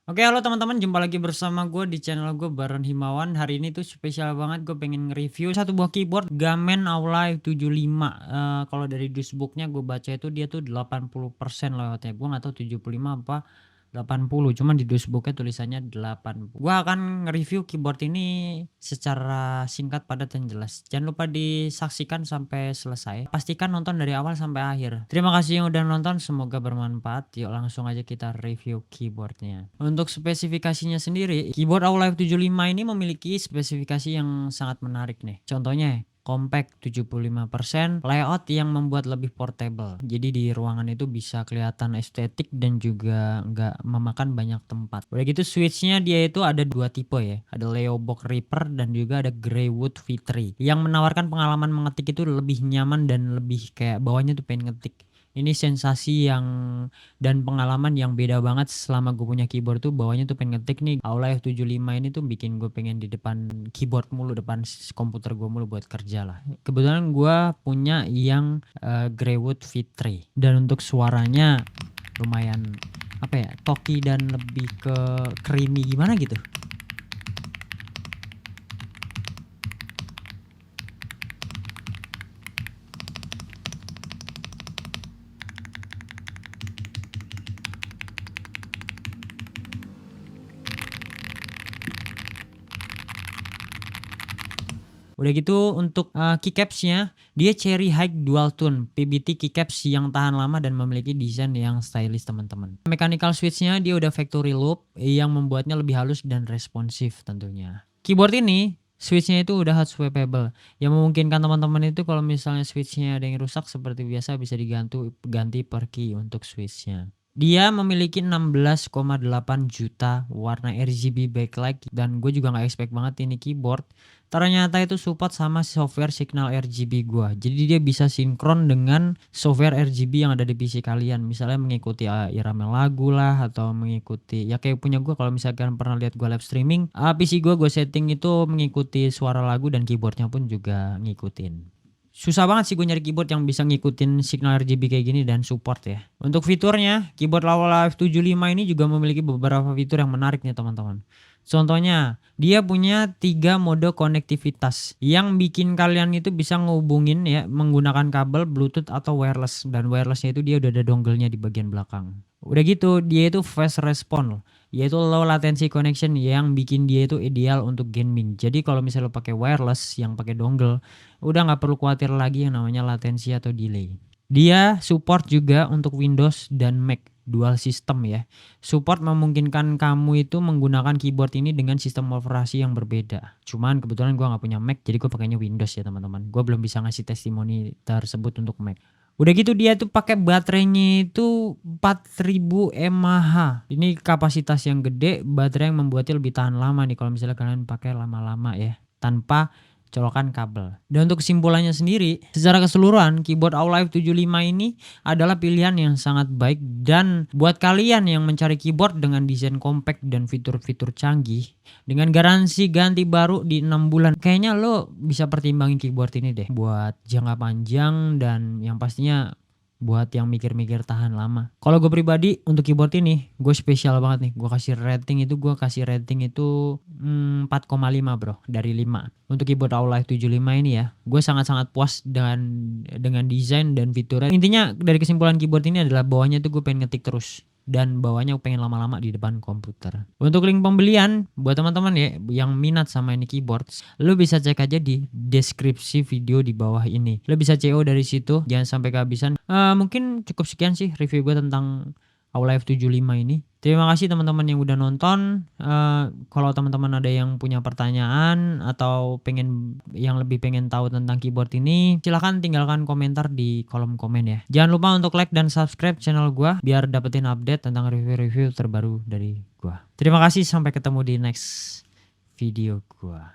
Oke, halo teman-teman, jumpa lagi bersama gue di channel gue Baron Himawan. Hari ini tuh spesial banget, gue pengen nge-review satu buah keyboard Gamen Aulai 75. Kalau dari dashboardnya gue baca itu dia tuh 80% lewatnya. Gue nggak tahu 75 apa 80, cuman di dashboardnya tulisannya 80. Gue akan nge-review keyboard ini secara singkat, padat, dan jelas. Jangan lupa disaksikan sampai selesai. Pastikan nonton dari awal sampai akhir. Terima kasih yang udah nonton, semoga bermanfaat. Yuk langsung aja kita review keyboardnya. Untuk spesifikasinya sendiri, keyboard Aulai 75 ini memiliki spesifikasi yang sangat menarik nih. Contohnya, compact 75%, layout yang membuat lebih portable. Jadi di ruangan itu bisa kelihatan estetik dan juga nggak memakan banyak tempat. Udah gitu switchnya dia itu ada dua tipe ya. Ada Leobox Reaper dan juga ada Greywood V3 yang menawarkan pengalaman mengetik itu lebih nyaman dan lebih kayak bawahnya tuh pengen ngetik. Ini sensasi yang dan pengalaman yang beda banget selama gue punya keyboard tuh, bawahnya tuh pengen ngetik nih. Aulai F75 ini tuh bikin gue pengen di depan keyboard mulu, depan komputer gue mulu buat kerja lah. Kebetulan gue punya yang Greywood V3 dan untuk suaranya lumayan apa ya, talky dan lebih ke creamy gimana gitu. Udah gitu untuk keycaps-nya, dia Cherry High Dual Tone PBT keycaps yang tahan lama dan memiliki desain yang stylish teman-teman. Mechanical switch-nya dia udah factory loop yang membuatnya lebih halus dan responsif tentunya. Keyboard ini switch-nya itu udah hot swappable yang memungkinkan teman-teman itu kalau misalnya switch-nya ada yang rusak seperti biasa bisa ganti per key untuk switch-nya. Dia memiliki 16,8 juta warna RGB backlight dan gue juga nggak expect banget ini keyboard ternyata itu support sama software signal RGB gua. Jadi dia bisa sinkron dengan software RGB yang ada di PC kalian. Misalnya mengikuti irama lagu lah atau mengikuti ya kayak punya gua, kalau misalkan pernah lihat gua live streaming, PC gua setting itu mengikuti suara lagu dan keyboardnya pun juga ngikutin. Susah banget sih gue nyari keyboard yang bisa ngikutin signal RGB kayak gini dan support ya. Untuk fiturnya, keyboard Aulai F75 ini juga memiliki beberapa fitur yang menarik nih teman-teman. Contohnya, dia punya 3 mode konektivitas yang bikin kalian itu bisa ngehubungin ya menggunakan kabel Bluetooth atau wireless, dan wirelessnya itu dia udah ada dongle-nya di bagian belakang. Udah gitu, dia itu fast response, yaitu low latency connection yang bikin dia itu ideal untuk gaming. Jadi kalau misalnya lo pakai wireless yang pakai dongle, udah nggak perlu khawatir lagi yang namanya latensi atau delay. Dia support juga untuk Windows dan Mac dual system ya. Support memungkinkan kamu itu menggunakan keyboard ini dengan sistem operasi yang berbeda. Cuman kebetulan gue nggak punya Mac, jadi gue pakainya Windows ya teman-teman. Gue belum bisa ngasih testimoni tersebut untuk Mac. Udah gitu dia tuh pakai baterainya itu 4000 mAh. Ini kapasitas yang gede, baterai yang membuatnya lebih tahan lama nih kalau misalnya kalian pakai lama-lama ya, tanpa colokan kabel. Dan untuk kesimpulannya sendiri, secara keseluruhan keyboard Aulai 75 ini adalah pilihan yang sangat baik, dan buat kalian yang mencari keyboard dengan desain compact dan fitur-fitur canggih dengan garansi ganti baru di 6 bulan, kayaknya lo bisa pertimbangin keyboard ini deh buat jangka panjang dan yang pastinya buat yang mikir-mikir tahan lama. Kalau gue pribadi untuk keyboard ini gue spesial banget nih. Gue kasih rating itu 4,5 bro dari 5. Untuk keyboard Aulai 75 ini ya, gue sangat-sangat puas dengan desain dan fiturnya. Intinya dari kesimpulan keyboard ini adalah bawahnya tuh gue pengen ngetik terus dan bawahnya pengen lama-lama di depan komputer. Untuk link pembelian buat teman-teman ya yang minat sama ini keyboard, lo bisa cek aja di deskripsi video di bawah ini. Lo bisa CO dari situ, jangan sampai kehabisan. Mungkin cukup sekian sih review gue tentang Aulai F75 ini. Terima kasih teman-teman yang udah nonton. Kalau teman-teman ada yang punya pertanyaan atau yang lebih pengen tahu tentang keyboard ini, silahkan tinggalkan komentar di kolom komen ya. Jangan lupa untuk like dan subscribe channel gua biar dapetin update tentang review-review terbaru dari gua. Terima kasih, sampai ketemu di next video gua.